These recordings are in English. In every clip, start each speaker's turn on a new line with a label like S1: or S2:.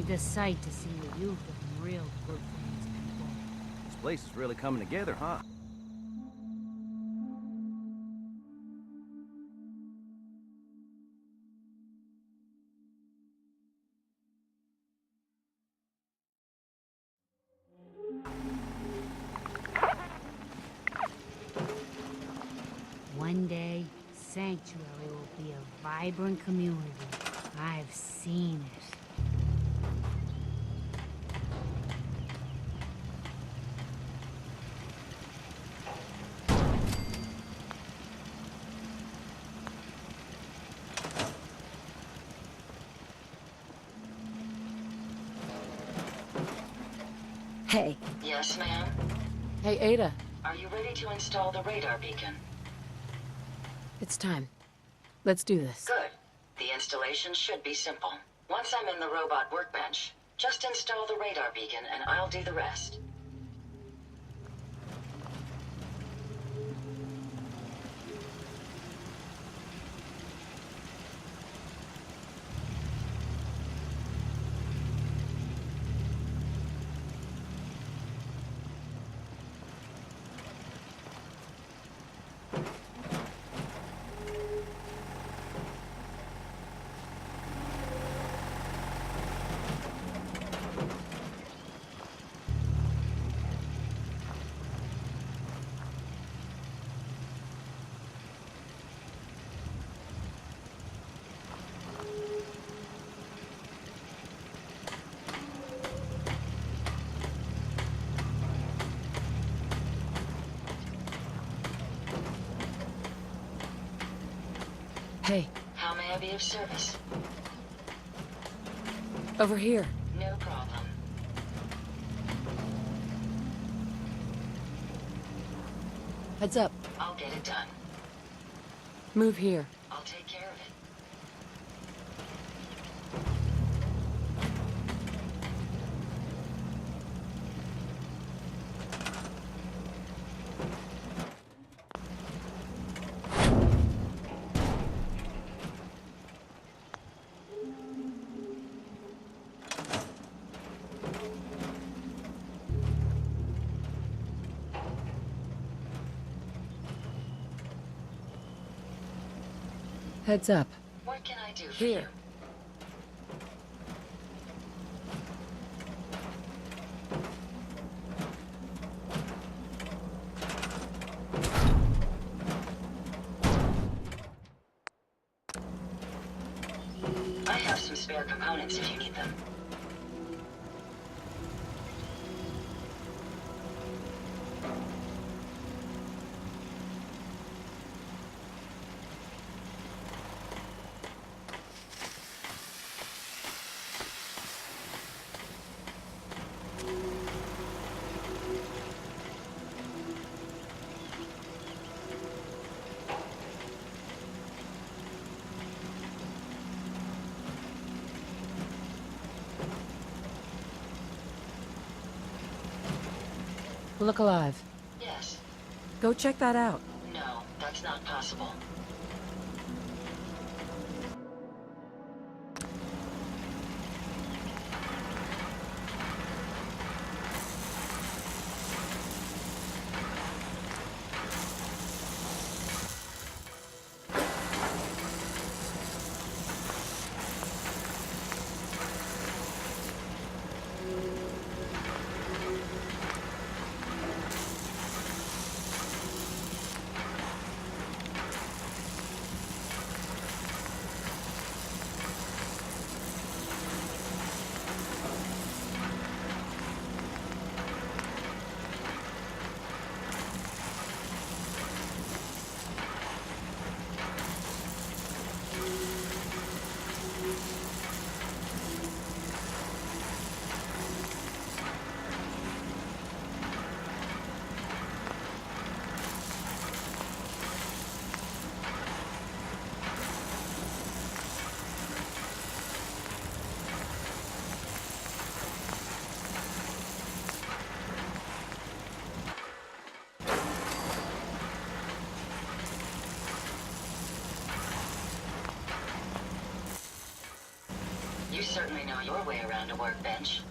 S1: Ain't a sight to see what you've done real good for these people.
S2: This place is really coming together, huh?
S1: One day, Sanctuary will be a vibrant community. I've seen it.
S3: Hey.
S4: Yes, ma'am?
S3: Hey, Ada.
S4: Are you ready to install the radar beacon?
S3: It's time. Let's do this.
S4: Good. The installation should be simple. Once I'm in the robot workbench, just install the radar beacon and I'll do the rest.
S3: Hey,
S4: How may I be of service?
S3: over here.
S4: No problem.
S3: Heads up.
S4: I'll get it done.
S3: Move here.
S4: I'll take care of it.
S3: Heads up.
S4: What can I do for
S3: Here.
S4: you? I have some spare components if you need them.
S3: Look alive.
S4: Yes.
S3: Go check that out.
S4: No, that's not possible. certainly know your way around a workbench.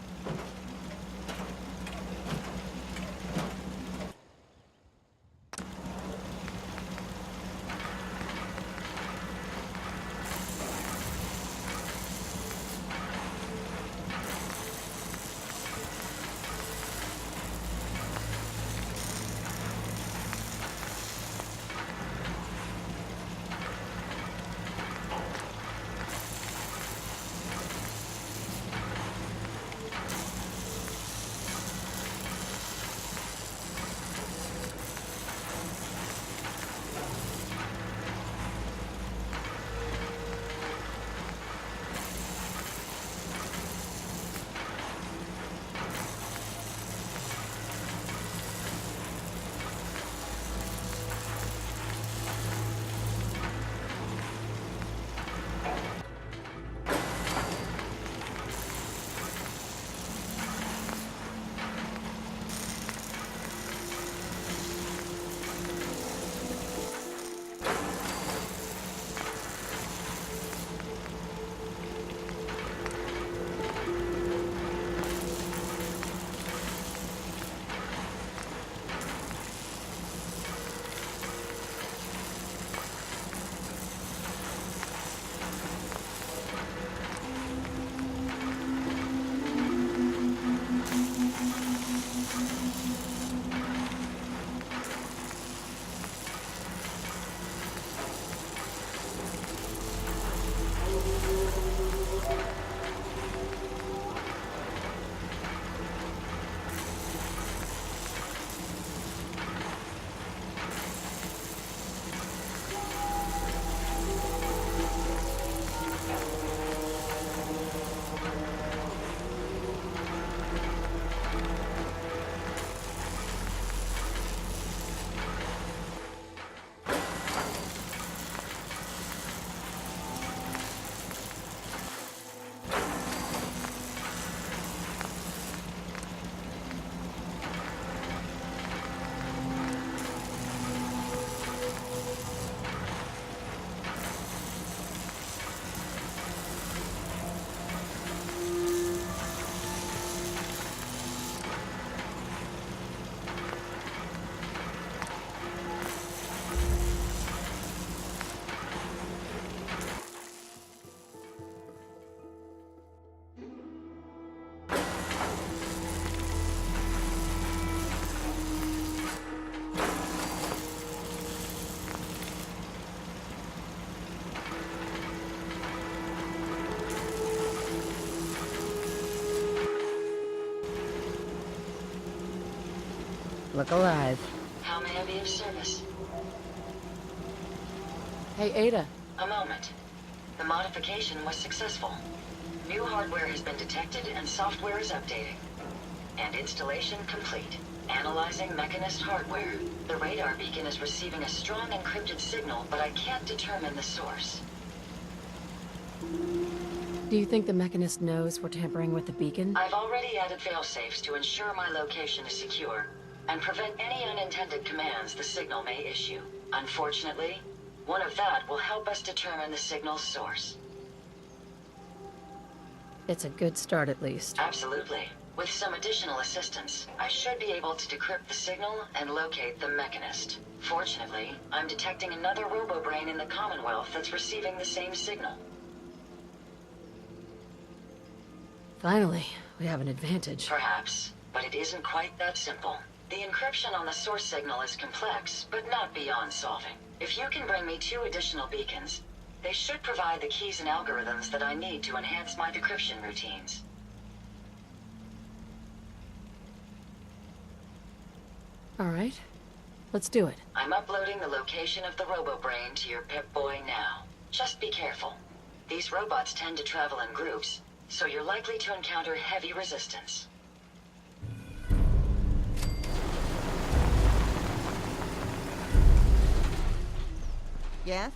S3: Look alive.
S4: How may I be of service?
S3: Hey, Ada.
S4: A moment. The modification was successful. New hardware has been detected and software is updating. And installation complete. Analyzing Mechanist hardware. The radar beacon is receiving a strong encrypted signal, but I can't determine the source.
S3: Do you think the Mechanist knows we're tampering with the beacon?
S4: I've already added failsafes to ensure my location is secure, and prevent any unintended commands the signal may issue. Unfortunately, one of that will help us determine the signal's source.
S3: It's a good start, at least.
S4: Absolutely. With some additional assistance, I should be able to decrypt the signal and locate the Mechanist. Fortunately, I'm detecting another robo-brain in the Commonwealth that's receiving the same signal.
S3: Finally, we have an advantage.
S4: Perhaps, but it isn't quite that simple. The encryption on the source signal is complex, but not beyond solving. If you can bring me 2 additional beacons, they should provide the keys and algorithms that I need to enhance my decryption routines.
S3: All right. Let's do it.
S4: I'm uploading the location of the robo-brain to your Pip-Boy now. Just be careful. These robots tend to travel in groups, so you're likely to encounter heavy resistance.
S5: Yes?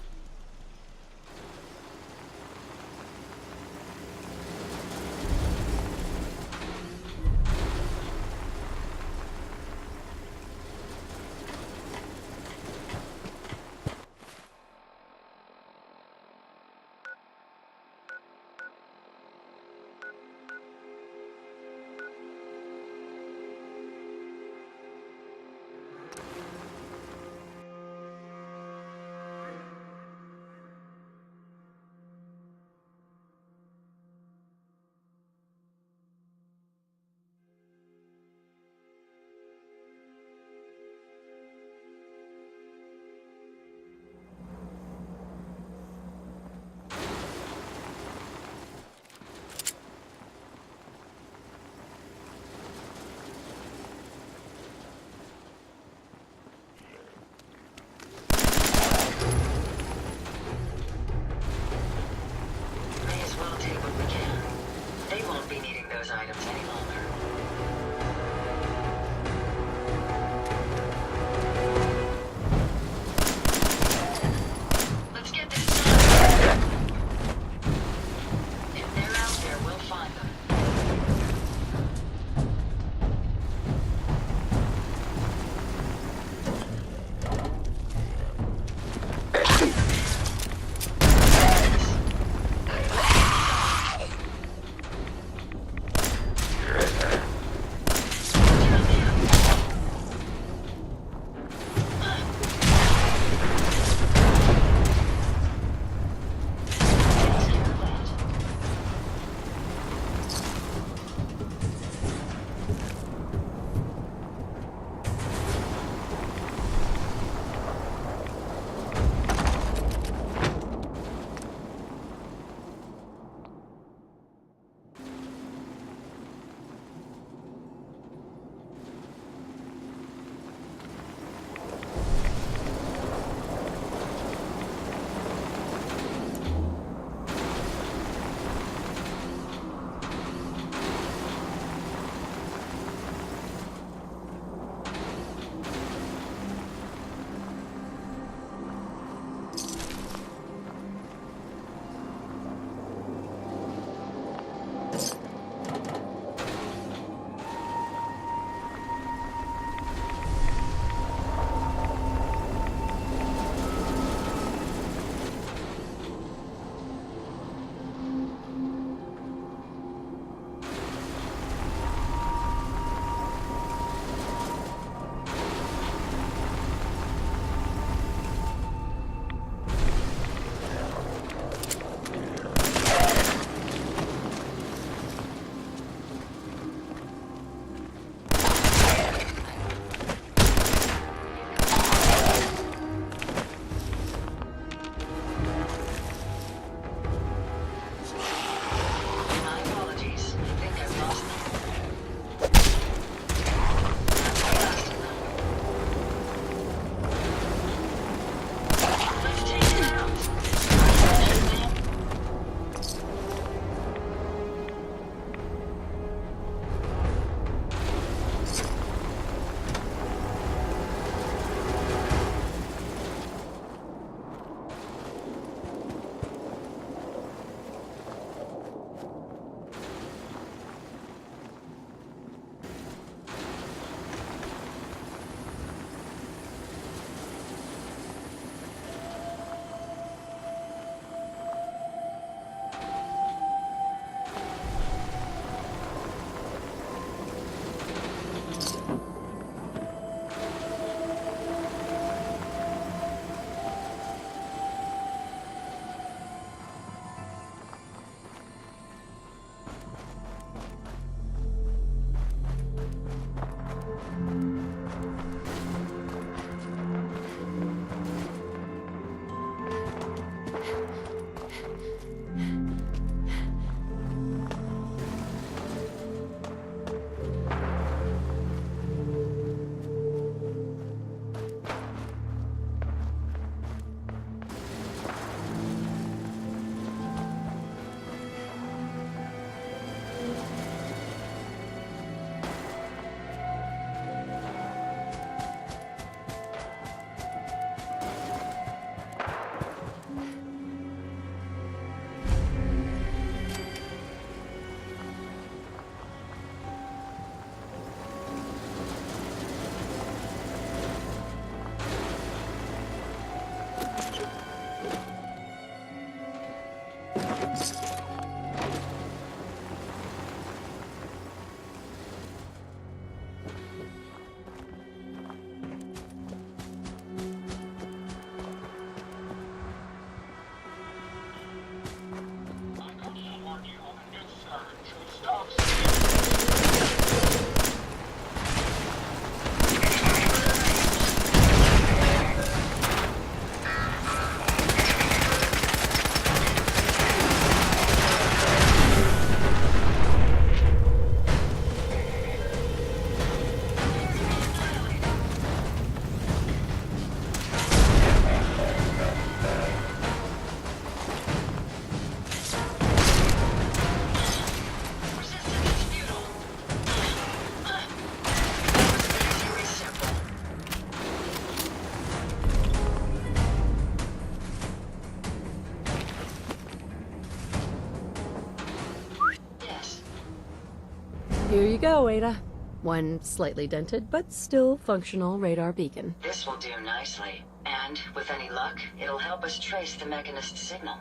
S3: Here you go, Ada. One slightly dented, but still functional radar beacon.
S4: This will do nicely. And, with any luck, it'll help us trace the Mechanist's signal.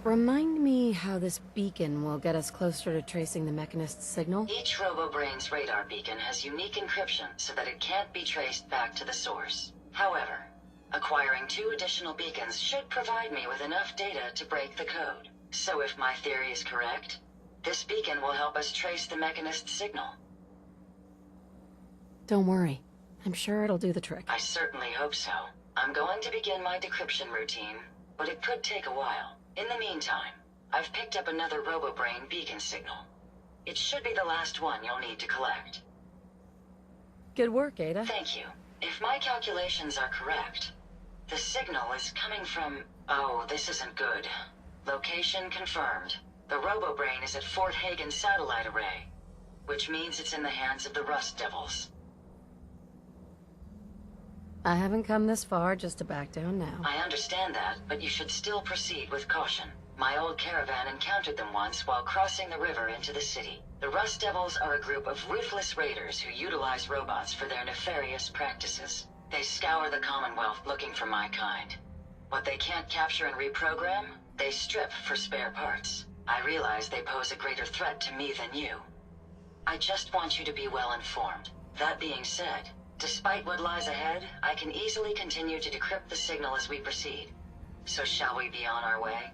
S3: Remind me how this beacon will get us closer to tracing the Mechanist's signal?
S4: Each RoboBrain's radar beacon has unique encryption so that it can't be traced back to the source. However, acquiring 2 additional beacons should provide me with enough data to break the code. So if my theory is correct, this beacon will help us trace the Mechanist's signal.
S3: Don't worry. I'm sure it'll do the trick.
S4: I certainly hope so. I'm going to begin my decryption routine, but it could take a while. In the meantime, I've picked up another RoboBrain beacon signal. It should be the last one you'll need to collect.
S3: Good work, Ada.
S4: Thank you. If my calculations are correct, the signal is coming from... Oh, this isn't good. Location confirmed. The RoboBrain is at Fort Hagen Satellite Array, which means it's in the hands of the Rust Devils.
S3: I haven't come this far just to back down now.
S4: I understand that, but you should still proceed with caution. My old caravan encountered them once while crossing the river into the city. The Rust Devils are a group of ruthless raiders who utilize robots for their nefarious practices. They scour the Commonwealth looking for my kind. What they can't capture and reprogram, they strip for spare parts. I realize they pose a greater threat to me than you. I just want you to be well informed. That being said, despite what lies ahead, I can easily continue to decrypt the signal as we proceed. So shall we be on our way?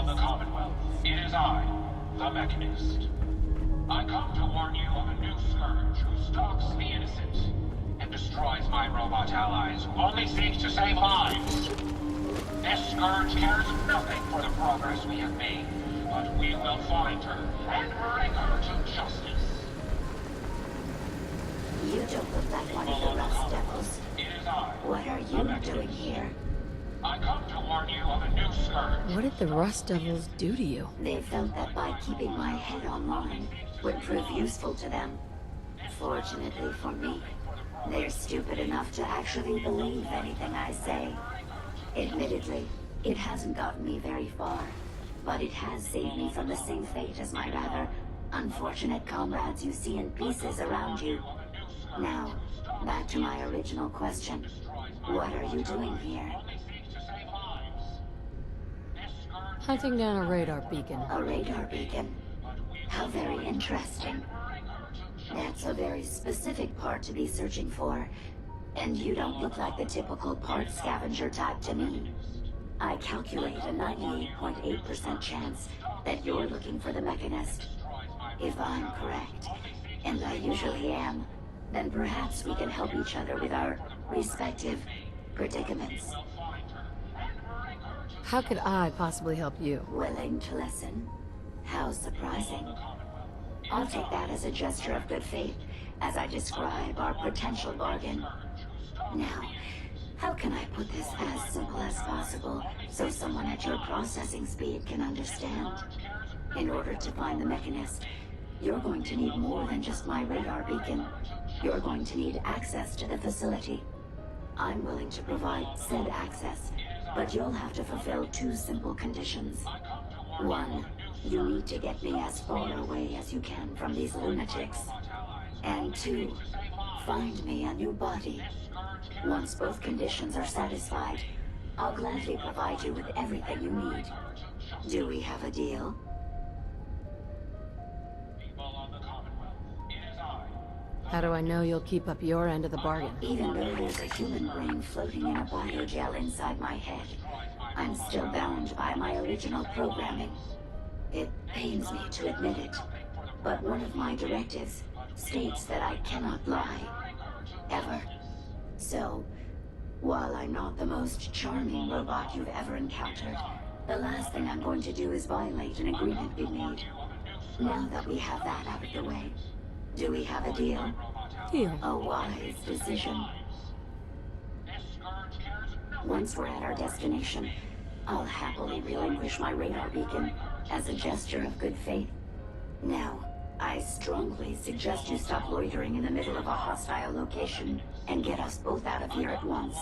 S6: on the Commonwealth. It is I, the Mechanist. I come to warn you of a new scourge who stalks the innocent and destroys my robot allies who only seek to save lives. This scourge cares nothing for the progress we have made, but we will find her and bring her to justice.
S7: You don't look like one of the Rust Devils.
S6: It is I,
S7: What are you doing here?
S6: I come to warn you of a new scourge.
S3: What did the Rust Devils do to you?
S7: They felt that by keeping my head online would prove useful to them. Fortunately for me, they're stupid enough to actually believe anything I say. Admittedly, it hasn't gotten me very far, but it has saved me from the same fate as my rather unfortunate comrades you see in pieces around you. Now, back to my original question. What are you doing here?
S3: Hunting down a radar beacon.
S7: A radar beacon? How very interesting. That's a very specific part to be searching for. And you don't look like the typical part scavenger type to me. I calculate a 98.8% chance that you're looking for the Mechanist. If I'm correct, and I usually am, then perhaps we can help each other with our respective predicaments.
S3: How could I possibly help you?
S7: Willing to listen? How surprising. I'll take that as a gesture of good faith as I describe our potential bargain. Now, how can I put this as simple as possible so someone at your processing speed can understand? In order to find the Mechanist, you're going to need more than just my radar beacon. You're going to need access to the facility. I'm willing to provide said access, but you'll have to fulfill two simple conditions. One, you need to get me as far away as you can from these lunatics. And two, find me a new body. Once both conditions are satisfied, I'll gladly provide you with everything you need. Do we have a deal?
S3: How do I know you'll keep up your end of the bargain?
S7: Even though there's a human brain floating in a biogel inside my head, I'm still bound by my original programming. It pains me to admit it, but one of my directives states that I cannot lie. Ever. So, while I'm not the most charming robot you've ever encountered, the last thing I'm going to do is violate an agreement we made. Now that we have that out of the way, do we have a deal?
S3: Deal.
S7: A wise decision. Once we're at our destination, I'll happily relinquish my radar beacon as a gesture of good faith. Now, I strongly suggest you stop loitering in the middle of a hostile location and get us both out of here at once.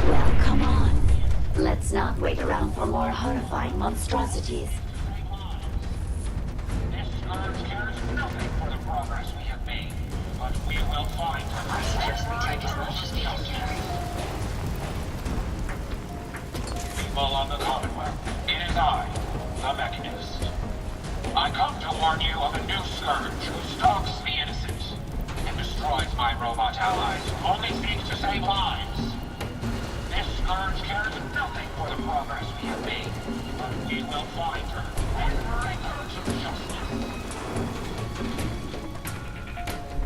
S7: Well, come on. Let's not wait around for more horrifying monstrosities.
S6: This scourge cares nothing for the progress we have made, but we will find her.
S4: I suggest we take as much as we can carry.
S6: People on the Commonwealth, it is I, the Mechanist. I come to warn you of a new scourge who stalks the innocent and destroys my robot allies who only seek to save lives. This scourge cares nothing for the progress we have made, but we will find her and bring her to justice.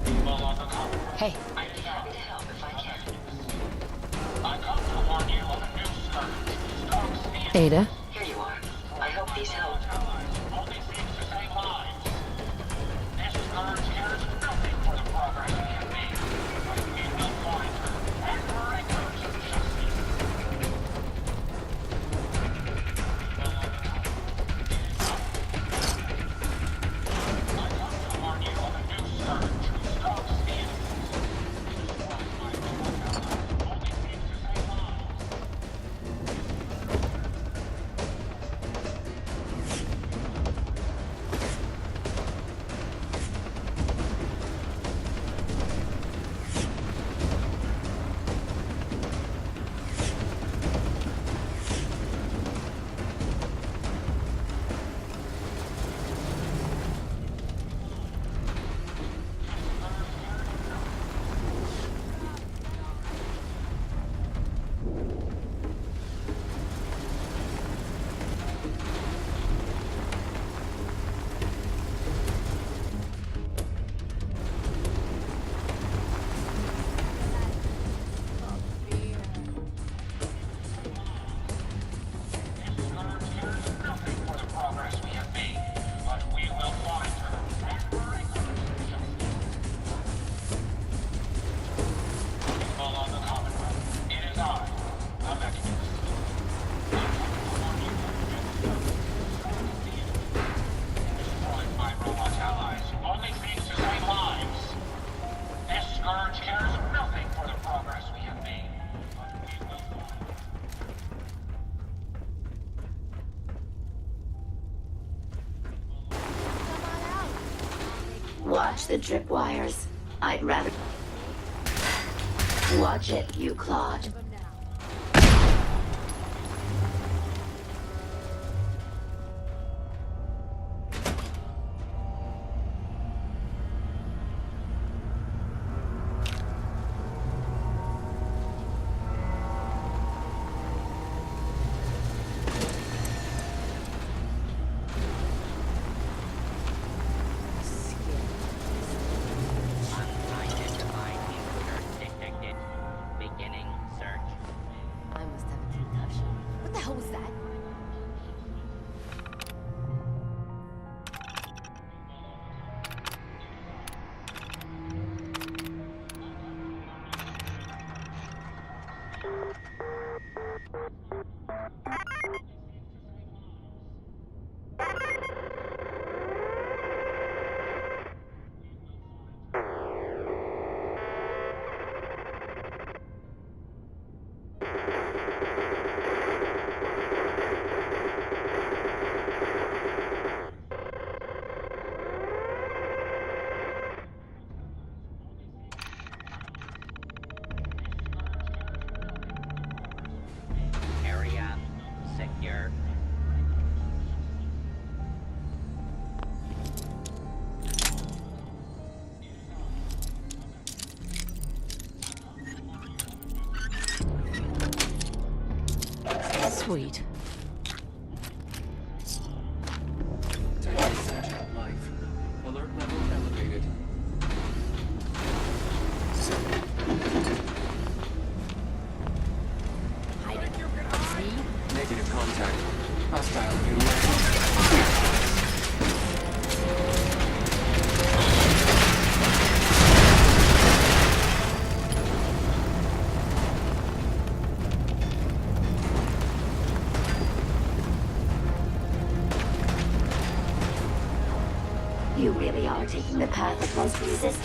S6: People on the Commonwealth,
S3: Hey,
S4: I'd be happy to help if I can.
S6: I come to warn you of a new scourge who stalks the innocent.
S3: Ada.
S4: Here you are. I hope these help.
S6: Only seeks to save lives. This scourge cares nothing for the progress we have made, but we will find her and bring her to justice. I come to warn you of a new scourge who stalks the innocent. Only seeks to save lives.
S7: Watch the tripwires. I'd rather... Watch it, you Claude.
S8: Unidentified intruder detected. Beginning search.
S9: I must have a concussion. What the hell was that?
S8: Area secure.
S3: Sweet.
S10: Essential life. Alert level elevated.
S9: Hiding. See?
S10: Negative contact. Hostile view.
S7: You really are taking the path of most resistance.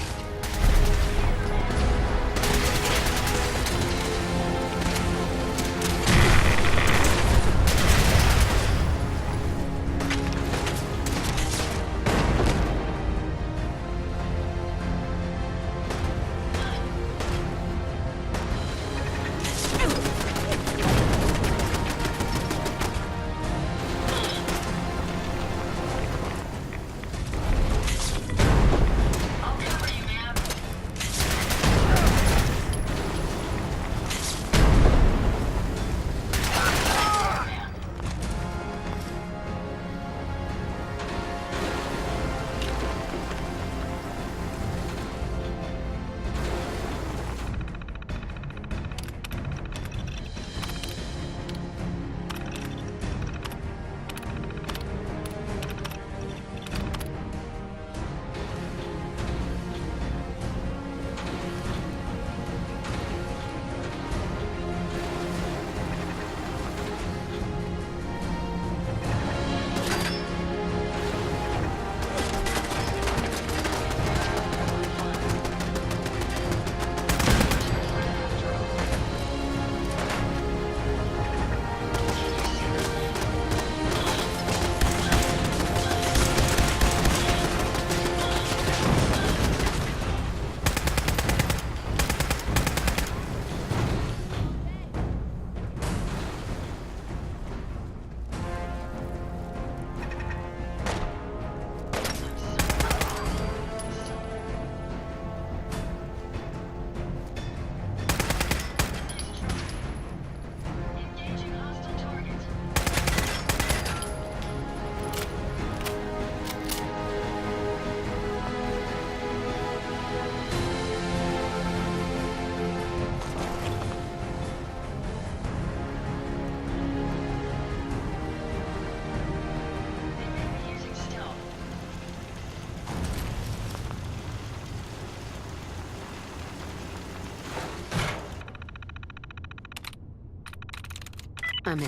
S3: I'm in.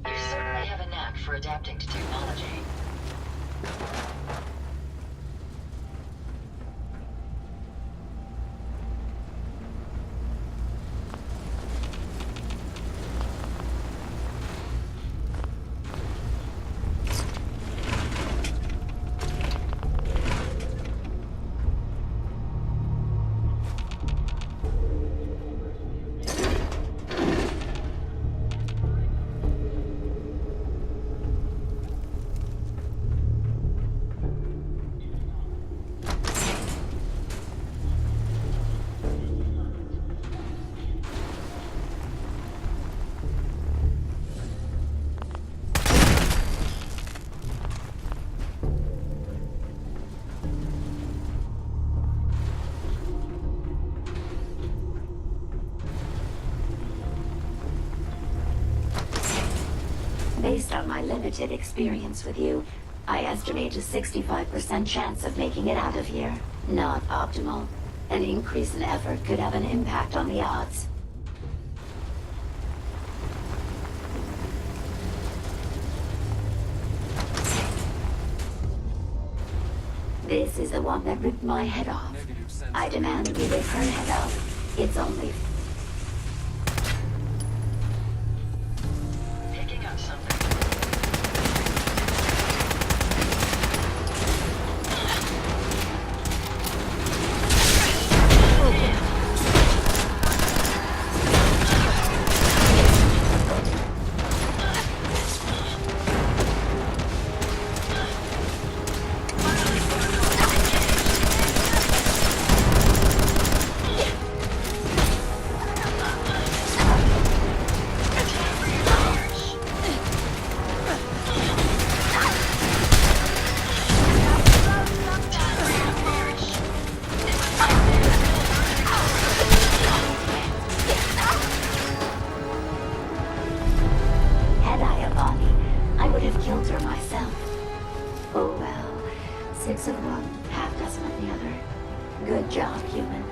S4: You certainly have a knack for adapting to technology.
S7: Based on my limited experience with you, I estimate a 65% chance of making it out of here. Not optimal. An increase in effort could have an impact on the odds. This is the one that ripped my head off. I demand we rip her head off. It's only...
S4: Picking up something.
S7: Had I a body, I would have killed her myself. Oh well. 6 of one, half dozen of the other. Good job, human.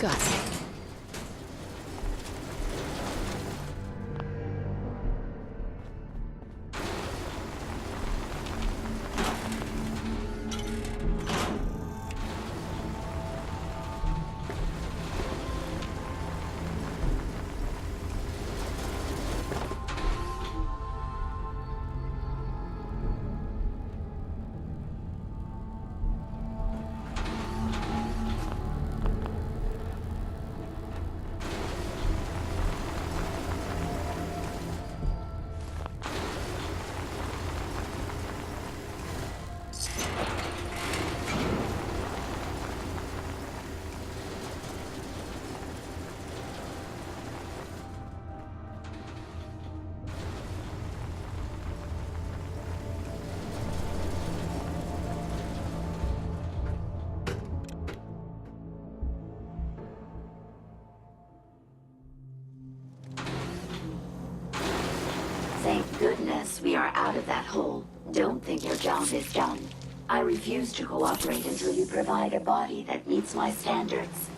S3: Got it.
S7: Thank goodness we are out of that hole. Don't think your job is done. I refuse to cooperate until you provide a body that meets my standards.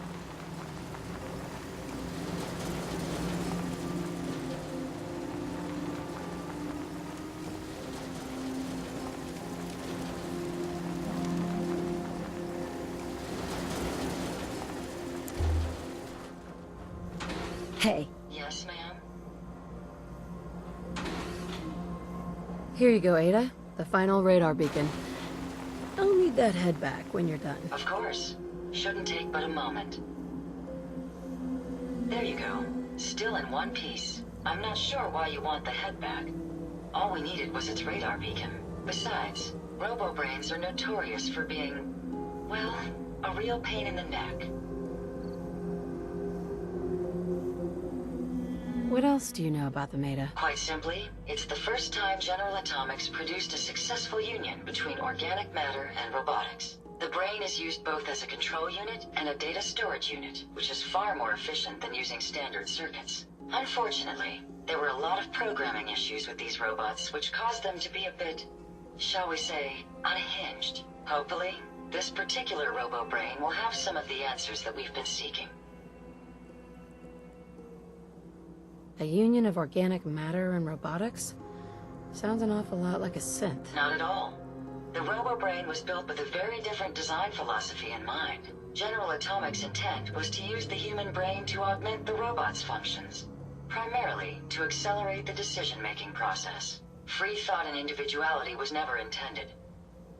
S3: Hey,
S4: Yes, ma'am?
S3: here you go, Ada. The final radar beacon. I'll need that head back when you're done.
S4: Of course. Shouldn't take but a moment. There you go. Still in one piece. I'm not sure why you want the head back. All we needed was its radar beacon. Besides, robo-brains are notorious for being, well, a real pain in the neck.
S3: What else do you know about the Maida?
S4: Quite simply, it's the first time General Atomics produced a successful union between organic matter and robotics. The brain is used both as a control unit and a data storage unit, which is far more efficient than using standard circuits. Unfortunately, there were a lot of programming issues with these robots, which caused them to be a bit, shall we say, unhinged. Hopefully, this particular robo-brain will have some of the answers that we've been seeking.
S3: A union of organic matter and robotics? Sounds an awful lot like a synth.
S4: Not at all. The robo-brain was built with a very different design philosophy in mind. General Atomic's intent was to use the human brain to augment the robot's functions, primarily to accelerate the decision-making process. Free thought and individuality was never intended.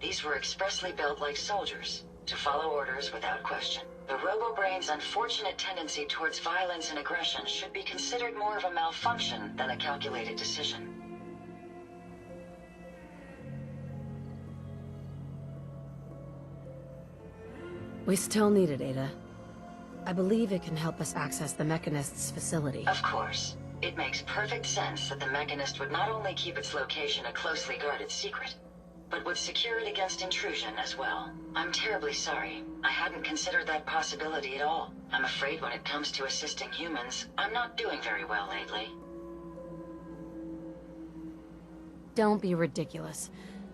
S4: These were expressly built like soldiers, to follow orders without question. The robo-brain's unfortunate tendency towards violence and aggression should be considered more of a malfunction than a calculated decision.
S3: We still need it, Ada. I believe it can help us access the Mechanist's facility.
S4: Of course. It makes perfect sense that the Mechanist would not only keep its location a closely guarded secret, but would secure it against intrusion as well. I'm terribly sorry. I hadn't considered that possibility at all. I'm afraid when it comes to assisting humans, I'm not doing very well lately.
S3: Don't be ridiculous.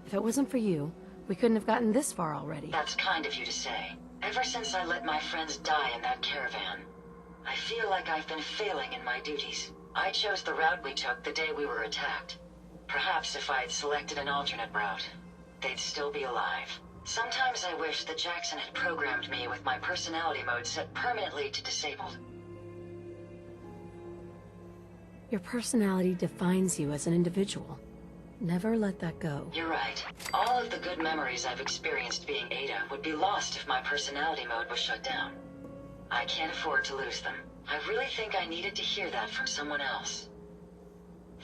S3: If it wasn't for you, we couldn't have gotten this far already.
S4: That's kind of you to say. Ever since I let my friends die in that caravan, I feel like I've been failing in my duties. I chose the route we took the day we were attacked. Perhaps if I had selected an alternate route, they'd still be alive. Sometimes I wish that Jackson had programmed me with my personality mode set permanently to disabled.
S3: Your personality defines you as an individual. Never let that go.
S4: You're right. All of the good memories I've experienced being Ada would be lost if my personality mode was shut down. I can't afford to lose them. I really think I needed to hear that from someone else.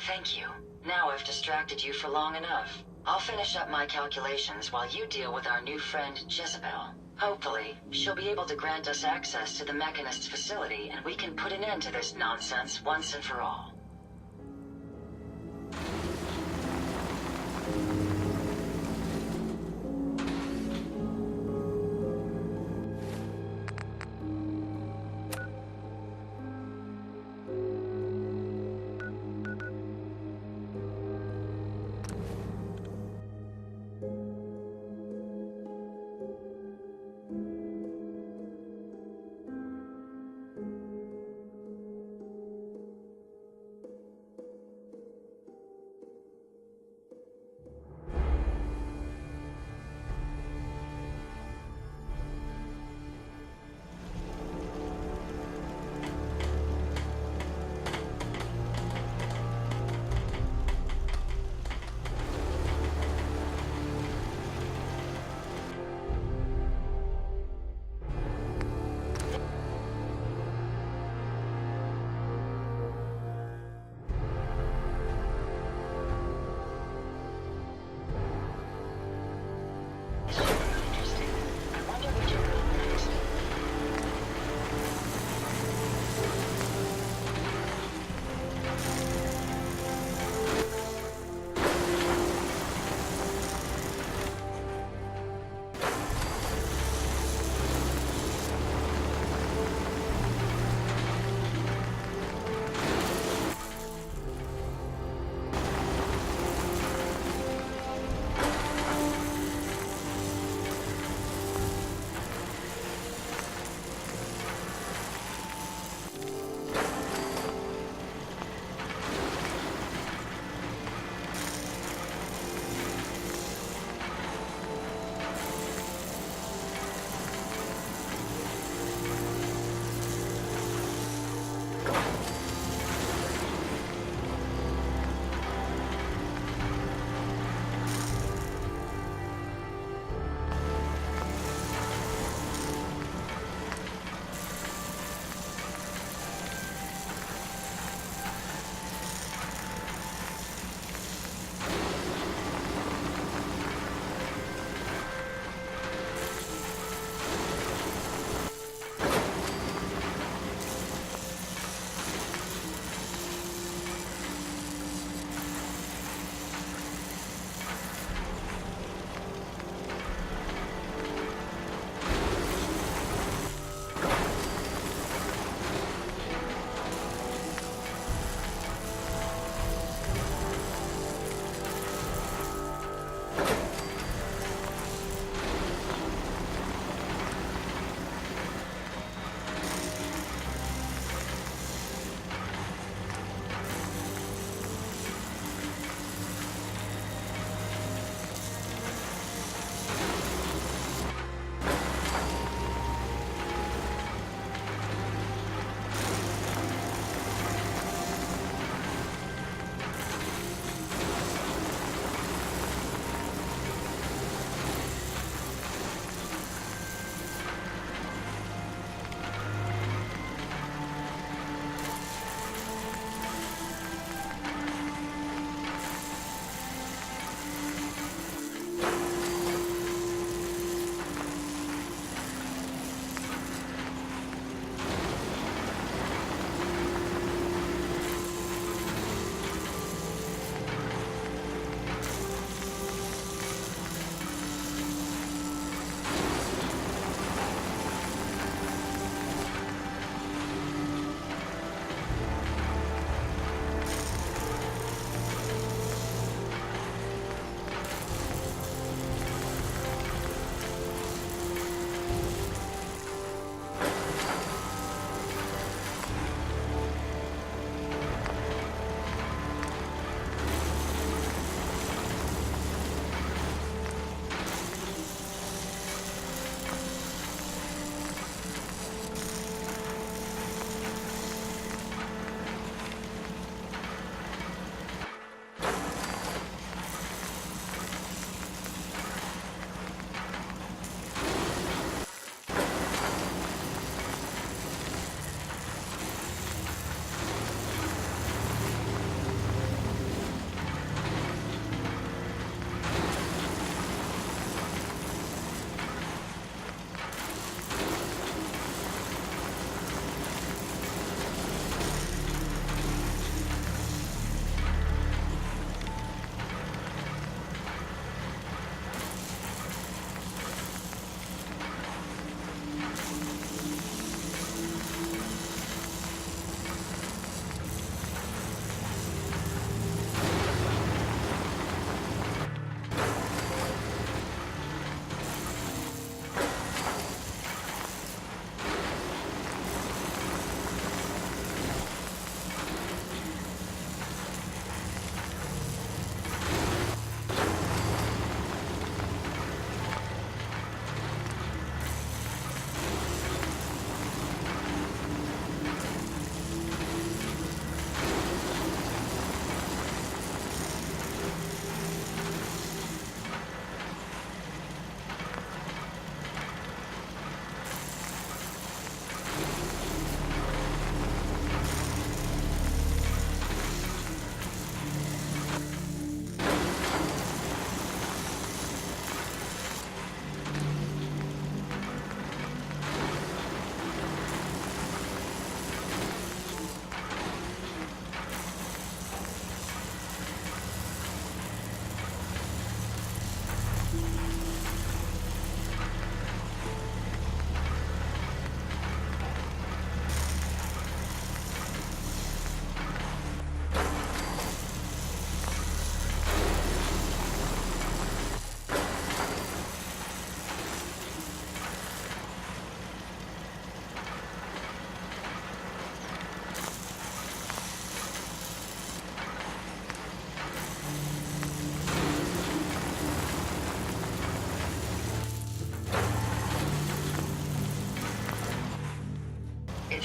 S4: Thank you. Now I've distracted you for long enough. I'll finish up my calculations while you deal with our new friend, Jezebel. Hopefully, she'll be able to grant us access to the Mechanist's facility and we can put an end to this nonsense once and for all.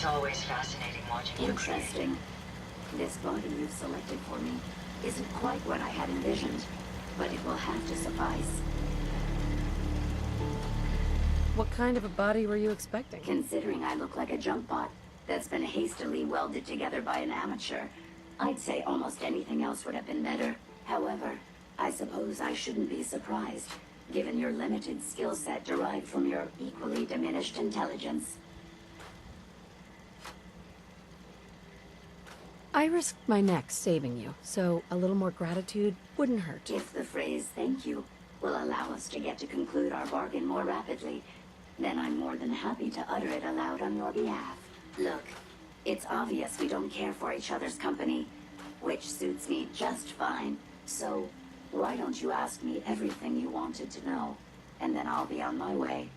S4: It's always fascinating watching you create.
S7: Interesting. This body you've selected for me isn't quite what I had envisioned, but it will have to suffice.
S3: What kind of a body were you expecting?
S7: Considering I look like a junk bot that's been hastily welded together by an amateur, I'd say almost anything else would have been better. However, I suppose I shouldn't be surprised, given your limited skill set derived from your equally diminished intelligence.
S3: I risked my neck saving you, so a little more gratitude wouldn't hurt.
S7: If the phrase "thank you" will allow us to get to conclude our bargain more rapidly, then I'm more than happy to utter it aloud on your behalf. Look, it's obvious we don't care for each other's company, which suits me just fine. So, why don't you ask me everything you wanted to know, and then I'll be on my way.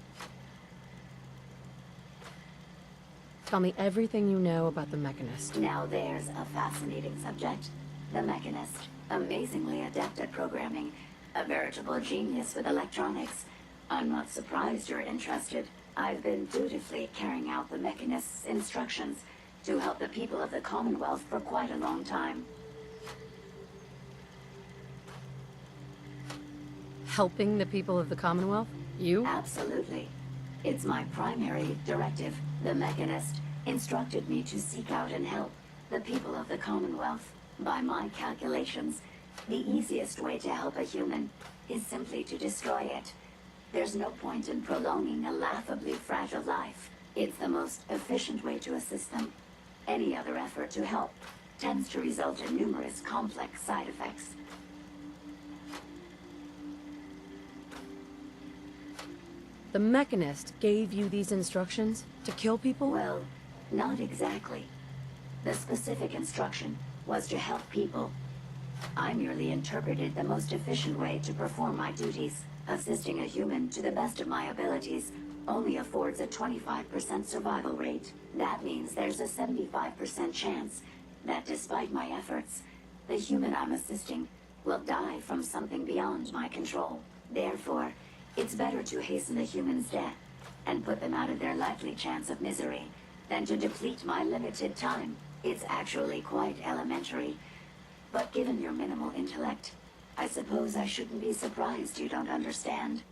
S3: Tell me everything you know about the Mechanist.
S7: Now there's a fascinating subject. The Mechanist, amazingly adept at programming, a veritable genius with electronics. I'm not surprised you're interested. I've been dutifully carrying out the Mechanist's instructions to help the people of the Commonwealth for quite a long time.
S3: Helping the people of the Commonwealth? You?
S7: Absolutely. It's my primary directive. The Mechanist instructed me to seek out and help the people of the Commonwealth. By my calculations, the easiest way to help a human is simply to destroy it. There's no point in prolonging a laughably fragile life. It's the most efficient way to assist them. Any other effort to help tends to result in numerous complex side effects.
S3: The Mechanist gave you these instructions to kill people?
S7: Well, not exactly. The specific instruction was to help people. I merely interpreted the most efficient way to perform my duties. Assisting a human to the best of my abilities only affords a 25% survival rate. That means there's a 75% chance that despite my efforts, the human I'm assisting will die from something beyond my control. Therefore, it's better to hasten the human's death and put them out of their likely chance of misery than to deplete my limited time. It's actually quite elementary. But given your minimal intellect, I suppose I shouldn't be surprised you don't understand.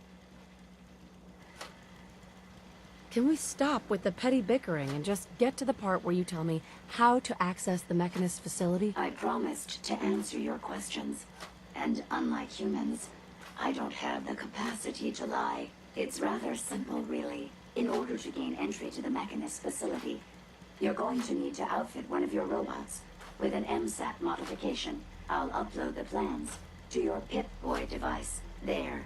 S3: Can we stop with the petty bickering and just get to the part where you tell me how to access the Mechanist facility?
S7: I promised to answer your questions. And unlike humans, I don't have the capacity to lie. It's rather simple, really. In order to gain entry to the Mechanist facility, you're going to need to outfit one of your robots with an MSAT modification. I'll upload the plans to your Pip-Boy device. There.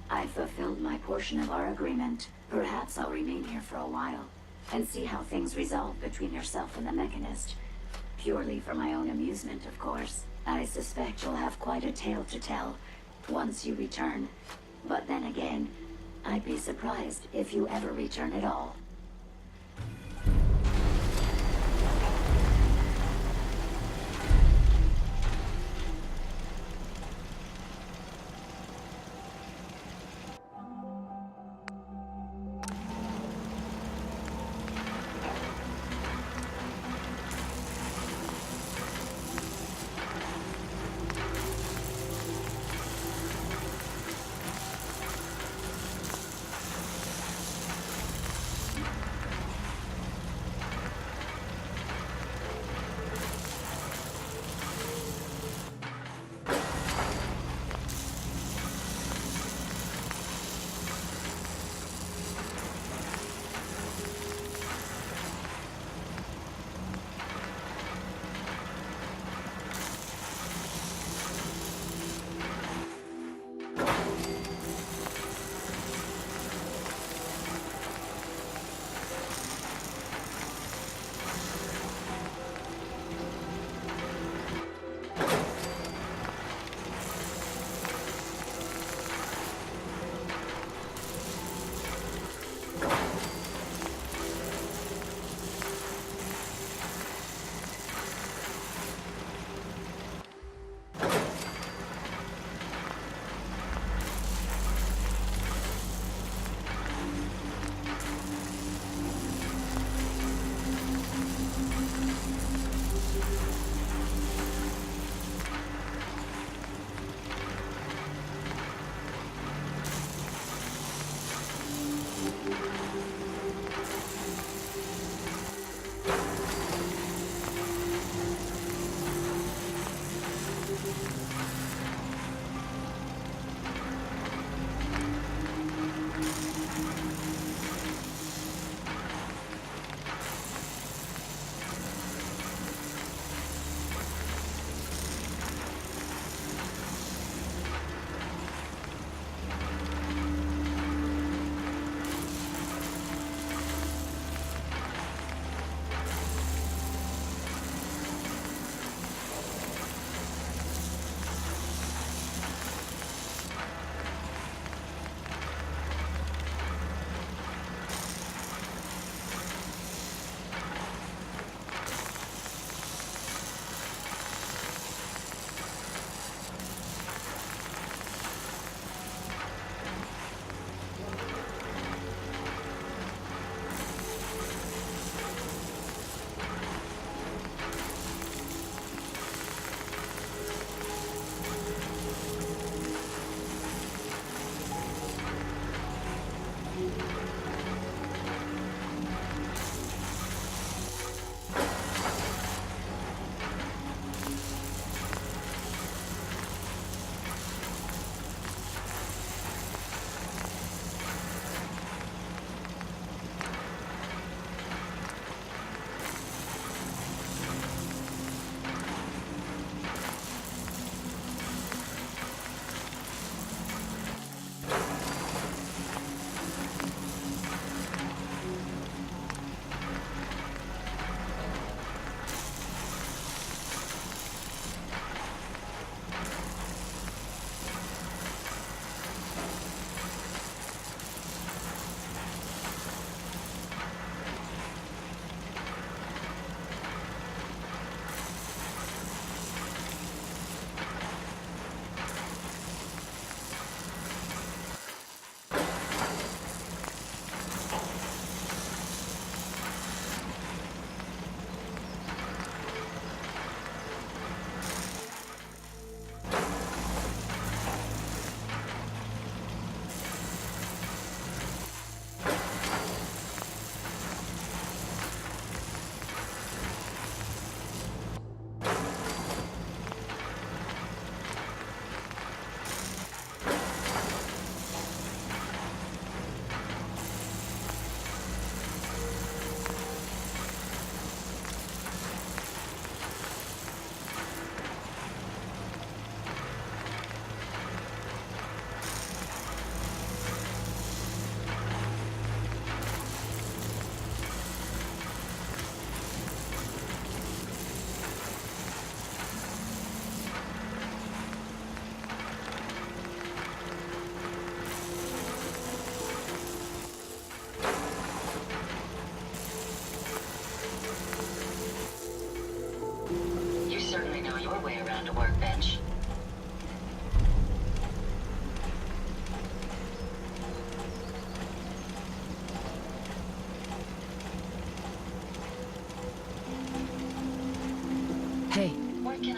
S7: I've fulfilled my portion of our agreement. Perhaps I'll remain here for a while and see how things resolve between yourself and the Mechanist. Purely for my own amusement, of course. I suspect you'll have quite a tale to tell once you return. But then again, I'd be surprised if you ever return at all.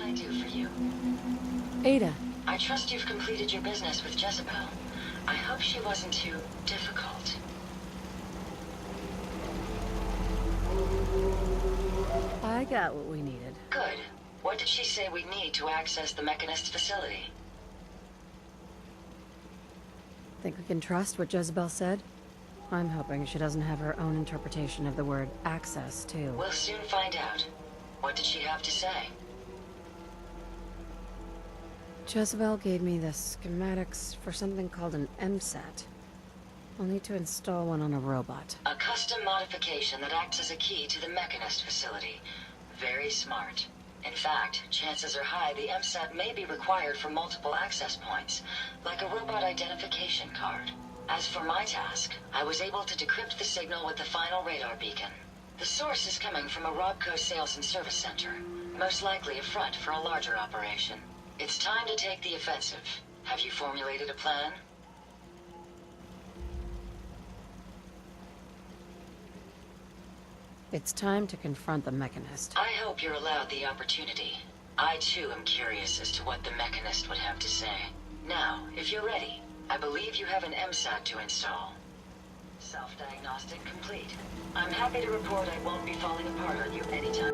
S4: I do for you?
S3: Ada.
S4: I trust you've completed your business with Jezebel. I hope she wasn't too difficult.
S3: I got what we needed.
S4: Good. What did she say we need to access the Mechanist facility?
S3: Think we can trust what Jezebel said? I'm hoping she doesn't have her own interpretation of the word access, too.
S4: We'll soon find out. What did she have to say?
S3: Jezebel gave me the schematics for something called an MSAT. I'll need to install one on a robot.
S4: A custom modification that acts as a key to the Mechanist facility. Very smart. In fact, chances are high the MSAT may be required for multiple access points, like a robot identification card. As for my task, I was able to decrypt the signal with the final radar beacon. The source is coming from a Robco sales and service center, most likely a front for a larger operation. It's time to take the offensive. Have you formulated a plan?
S3: It's time to confront the Mechanist.
S4: I hope you're allowed the opportunity. I too am curious as to what the Mechanist would have to say. Now, if you're ready, I believe you have an MSAT to install. Self-diagnostic complete. I'm happy to report I won't be falling apart on you anytime.